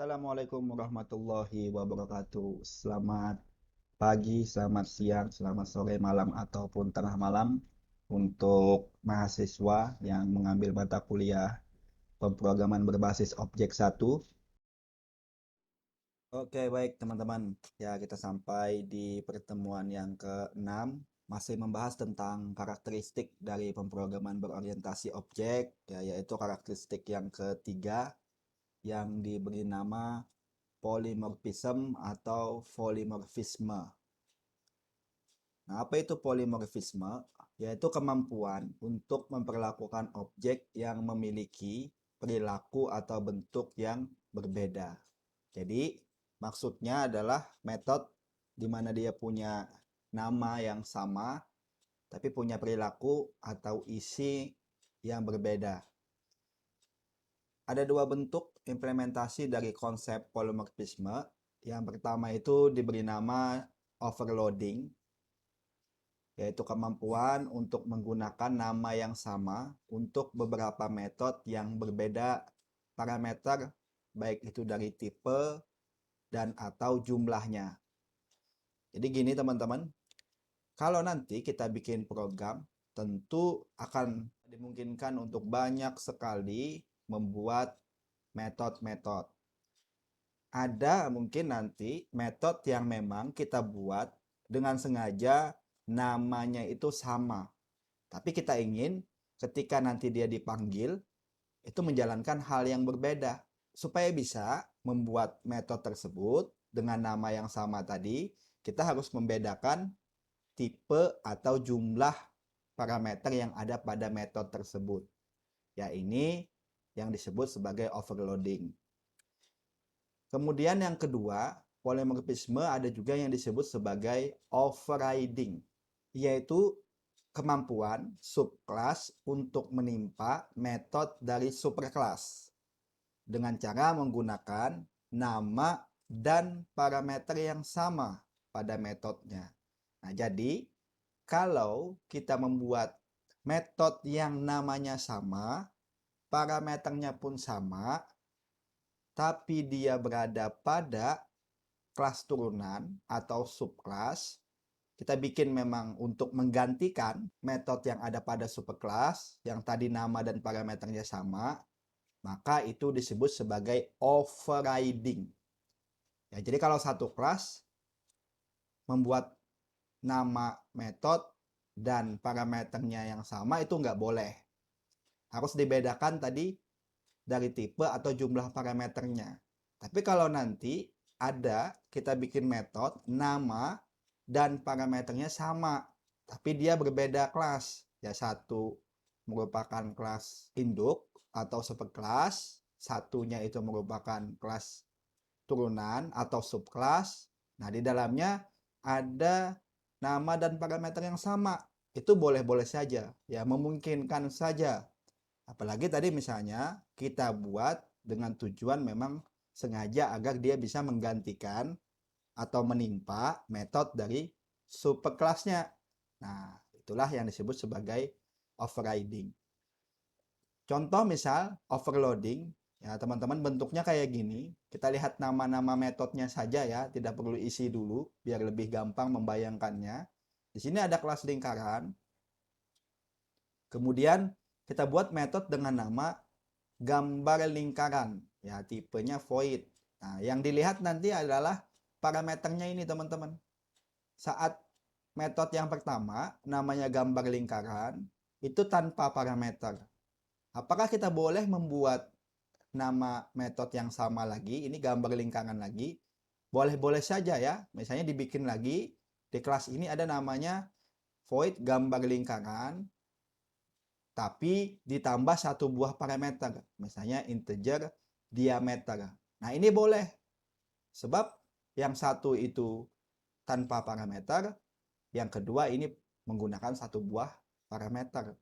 Assalamualaikum warahmatullahi wabarakatuh. Selamat pagi, selamat siang, selamat sore, malam, ataupun tengah malam untuk mahasiswa yang mengambil mata kuliah pemrograman berbasis objek satu. Oke, baik teman-teman. Ya, kita sampai di pertemuan yang ke-6, masih membahas tentang karakteristik dari pemrograman berorientasi objek, ya, yaitu karakteristik yang ketiga yang diberi nama polymorphism atau polimorfisme. Nah, apa itu polimorfisme? Yaitu kemampuan untuk memperlakukan objek yang memiliki perilaku atau bentuk yang berbeda. Jadi, maksudnya adalah metode di mana dia punya nama yang sama, tapi punya perilaku atau isi yang berbeda. Ada dua bentuk implementasi dari konsep polymorphisme. Yang pertama itu diberi nama overloading, yaitu kemampuan untuk menggunakan nama yang sama untuk beberapa metode yang berbeda parameter, baik itu dari tipe dan atau jumlahnya. Jadi gini teman-teman, kalau nanti kita bikin program, tentu akan dimungkinkan untuk banyak sekali membuat metode-metode. Ada mungkin nanti metode yang memang kita buat dengan sengaja namanya itu sama. Tapi kita ingin ketika nanti dia dipanggil, itu menjalankan hal yang berbeda. Supaya bisa membuat metode tersebut dengan nama yang sama tadi, kita harus membedakan tipe atau jumlah parameter yang ada pada metode tersebut. Ya, ini yang disebut sebagai overloading. Kemudian yang kedua, polimorfisme ada juga yang disebut sebagai overriding, yaitu kemampuan subkelas untuk menimpa metode dari superkelas dengan cara menggunakan nama dan parameter yang sama pada metodenya. Nah, jadi kalau kita membuat metode yang namanya sama, parameternya pun sama, tapi dia berada pada kelas turunan atau subkelas, kita bikin memang untuk menggantikan metode yang ada pada superkelas yang tadi nama dan parameternya sama, maka itu disebut sebagai overriding. Ya, jadi kalau satu kelas membuat nama metode dan parameternya yang sama itu nggak boleh. Harus dibedakan tadi dari tipe atau jumlah parameternya. Tapi kalau nanti ada kita bikin metode, nama dan parameternya sama, tapi dia berbeda kelas. Ya, satu merupakan kelas induk atau superkelas, satunya itu merupakan kelas turunan atau subkelas. Nah, di dalamnya ada nama dan parameter yang sama. Itu boleh-boleh saja, ya memungkinkan saja. Apalagi tadi misalnya kita buat dengan tujuan memang sengaja agar dia bisa menggantikan atau menimpa metode dari superkelasnya. Nah, itulah yang disebut sebagai overriding. Contoh misal overloading, ya teman-teman bentuknya kayak gini. Kita lihat nama-nama metodenya saja ya, tidak perlu isi dulu biar lebih gampang membayangkannya. Di sini ada kelas lingkaran. Kemudian kita buat metode dengan nama gambar lingkaran, ya tipenya void. Nah, yang dilihat nanti adalah parameternya ini teman-teman. Saat metode yang pertama namanya gambar lingkaran, itu tanpa parameter. Apakah kita boleh membuat nama metode yang sama lagi, ini gambar lingkaran lagi? Boleh-boleh saja ya, misalnya dibikin lagi, di kelas ini ada namanya void gambar lingkaran, tapi ditambah satu buah parameter, misalnya integer diameter. Nah, ini boleh, sebab yang satu itu tanpa parameter, yang kedua ini menggunakan satu buah parameter.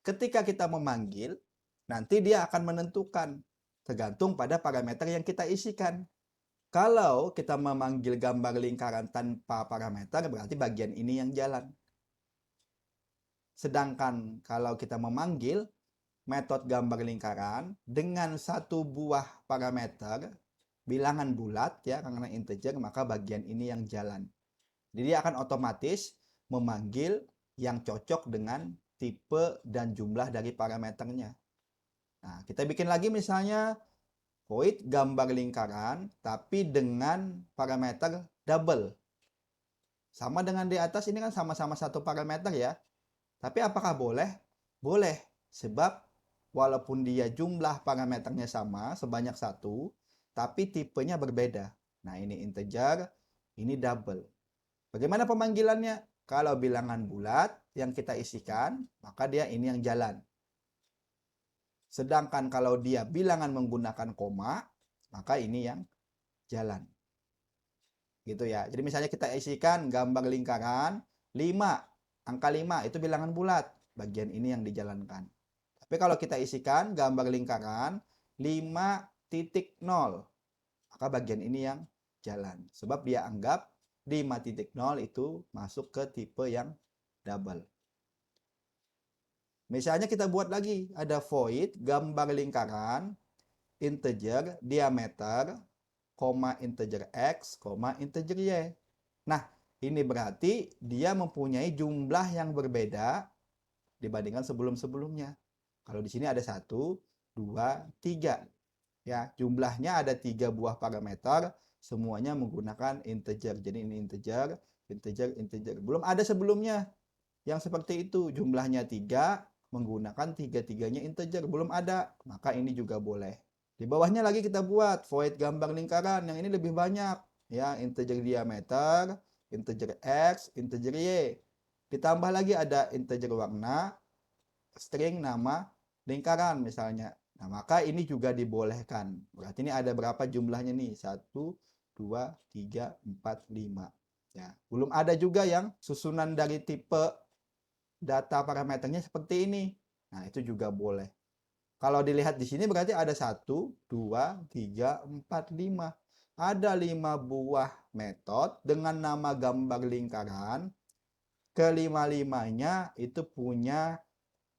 Ketika kita memanggil, nanti dia akan menentukan, tergantung pada parameter yang kita isikan. Kalau kita memanggil gambar lingkaran tanpa parameter, berarti bagian ini yang jalan. Sedangkan kalau kita memanggil metode gambar lingkaran dengan satu buah parameter, bilangan bulat ya, karena integer maka bagian ini yang jalan. Jadi dia akan otomatis memanggil yang cocok dengan tipe dan jumlah dari parameternya. Nah, kita bikin lagi misalnya void gambar lingkaran tapi dengan parameter double. Sama dengan di atas, ini kan sama-sama satu parameter ya. Tapi apakah boleh? Boleh, sebab walaupun dia jumlah parameternya sama, sebanyak satu, tapi tipenya berbeda. Nah, ini integer, ini double. Bagaimana pemanggilannya? Kalau bilangan bulat yang kita isikan, maka dia ini yang jalan. Sedangkan kalau dia bilangan menggunakan koma, maka ini yang jalan. Gitu ya. Jadi misalnya kita isikan gambar lingkaran 5, angka 5 itu bilangan bulat, bagian ini yang dijalankan. Tapi kalau kita isikan gambar lingkaran 5.0, maka bagian ini yang jalan. Sebab dia anggap 5.0 itu masuk ke tipe yang double. Misalnya kita buat lagi, ada void gambar lingkaran integer diameter, integer x, integer y. Nah, ini berarti dia mempunyai jumlah yang berbeda dibandingkan sebelum-sebelumnya. Kalau di sini ada 1, 2, 3. Ya, jumlahnya ada 3 buah parameter, semuanya menggunakan integer. Jadi ini integer, integer, integer. Belum ada sebelumnya yang seperti itu. Jumlahnya 3, menggunakan 3-3-nya integer. Belum ada, maka ini juga boleh. Di bawahnya lagi kita buat void gambar lingkaran, yang ini lebih banyak. Ya, integer diameter, integer x, integer y. Ditambah lagi ada integer warna, string nama lingkaran misalnya. Nah, maka ini juga dibolehkan. Berarti ini ada berapa jumlahnya nih? 1, 2, 3, 4, 5. Ya, belum ada juga yang susunan dari tipe data parameternya seperti ini. Nah, itu juga boleh. Kalau dilihat di sini berarti ada 1, 2, 3, 4, 5. Ada 5 buah metode dengan nama gambar lingkaran. Kelima-limanya itu punya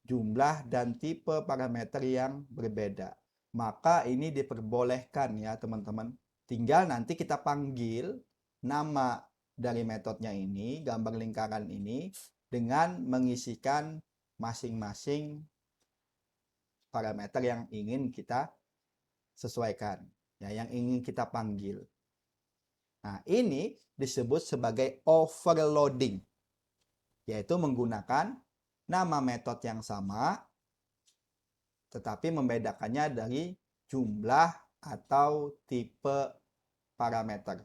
jumlah dan tipe parameter yang berbeda. Maka ini diperbolehkan ya teman-teman. Tinggal nanti kita panggil nama dari metodenya ini, gambar lingkaran ini, dengan mengisikan masing-masing parameter yang ingin kita sesuaikan, ya, yang ingin kita panggil. Nah, ini disebut sebagai overloading, yaitu menggunakan nama metode yang sama, tetapi membedakannya dari jumlah atau tipe parameter.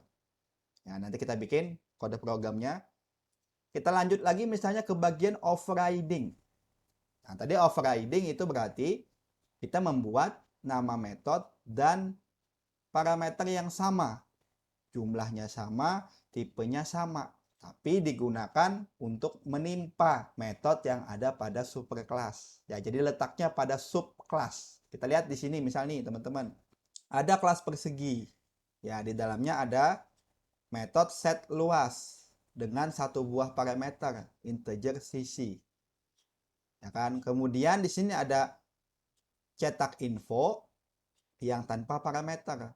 Ya, nanti kita bikin kode programnya. Kita lanjut lagi misalnya ke bagian overriding. Nah, tadi overriding itu berarti kita membuat nama metode dan parameter yang sama. Jumlahnya sama, tipenya sama. Tapi digunakan untuk menimpa metode yang ada pada superclass. Ya, jadi letaknya pada subclass. Kita lihat di sini misalnya nih teman-teman. Ada kelas persegi. Ya, di dalamnya ada metode set luas dengan satu buah parameter integer sisi. Ya kan? Kemudian di sini ada cetak info yang tanpa parameter.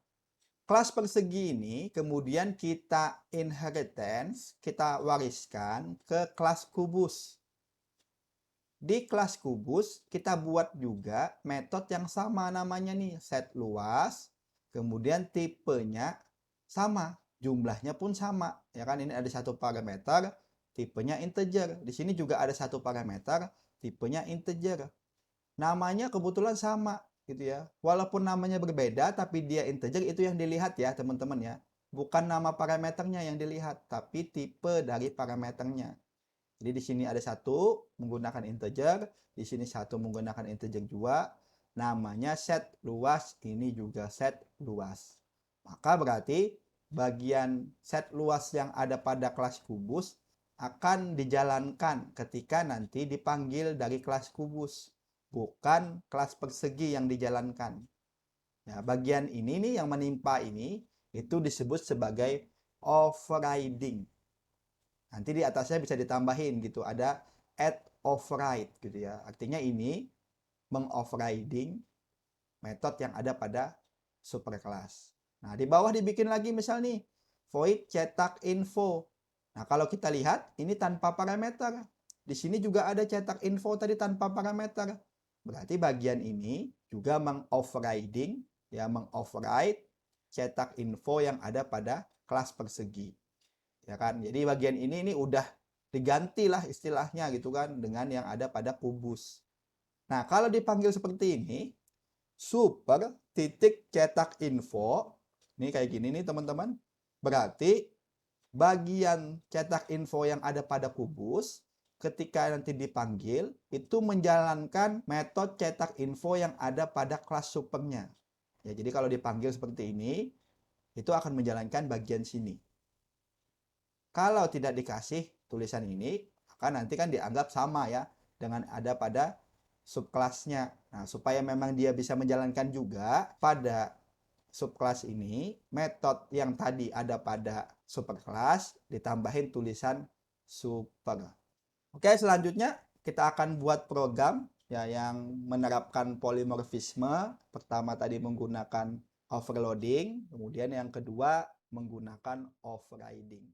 Kelas persegi ini kemudian kita inheritance, kita wariskan ke kelas kubus. Di kelas kubus kita buat juga metode yang sama namanya nih, set luas, kemudian tipenya sama, jumlahnya pun sama. Ya kan, ini ada satu parameter, tipenya integer. Di sini juga ada satu parameter, tipenya integer. Namanya kebetulan sama gitu ya. Walaupun namanya berbeda tapi dia integer, itu yang dilihat ya teman-teman ya. Bukan nama parameternya yang dilihat, tapi tipe dari parameternya. Jadi di sini ada satu menggunakan integer, di sini satu menggunakan integer juga. Namanya set luas, ini juga set luas. Maka berarti bagian set luas yang ada pada kelas kubus akan dijalankan ketika nanti dipanggil dari kelas kubus, bukan kelas persegi yang dijalankan. Ya, bagian ini nih yang menimpa ini itu disebut sebagai overriding. Nanti di atasnya bisa ditambahin gitu, ada add override gitu ya. Artinya ini mengoverriding metode yang ada pada superclass. Nah, di bawah dibikin lagi misal nih, void cetak info. Nah, kalau kita lihat ini tanpa parameter. Di sini juga ada cetak info tadi tanpa parameter. Berarti bagian ini juga mengoverriding, ya mengoverride cetak info yang ada pada kelas persegi. Ya kan? Jadi bagian ini udah diganti lah istilahnya gitu kan dengan yang ada pada kubus. Nah, kalau dipanggil seperti ini, super titik cetak info, ini kayak gini nih teman-teman. Berarti bagian cetak info yang ada pada kubus ketika nanti dipanggil itu menjalankan metode cetak info yang ada pada kelas supernya. Ya, jadi kalau dipanggil seperti ini, itu akan menjalankan bagian sini. Kalau tidak dikasih tulisan ini, maka nanti kan dianggap sama ya dengan ada pada subkelasnya. Nah, supaya memang dia bisa menjalankan juga pada subkelas ini, metode yang tadi ada pada superkelas ditambahin tulisan super. Oke, selanjutnya kita akan buat program ya yang menerapkan polimorfisme. Pertama tadi menggunakan overloading, kemudian yang kedua menggunakan overriding.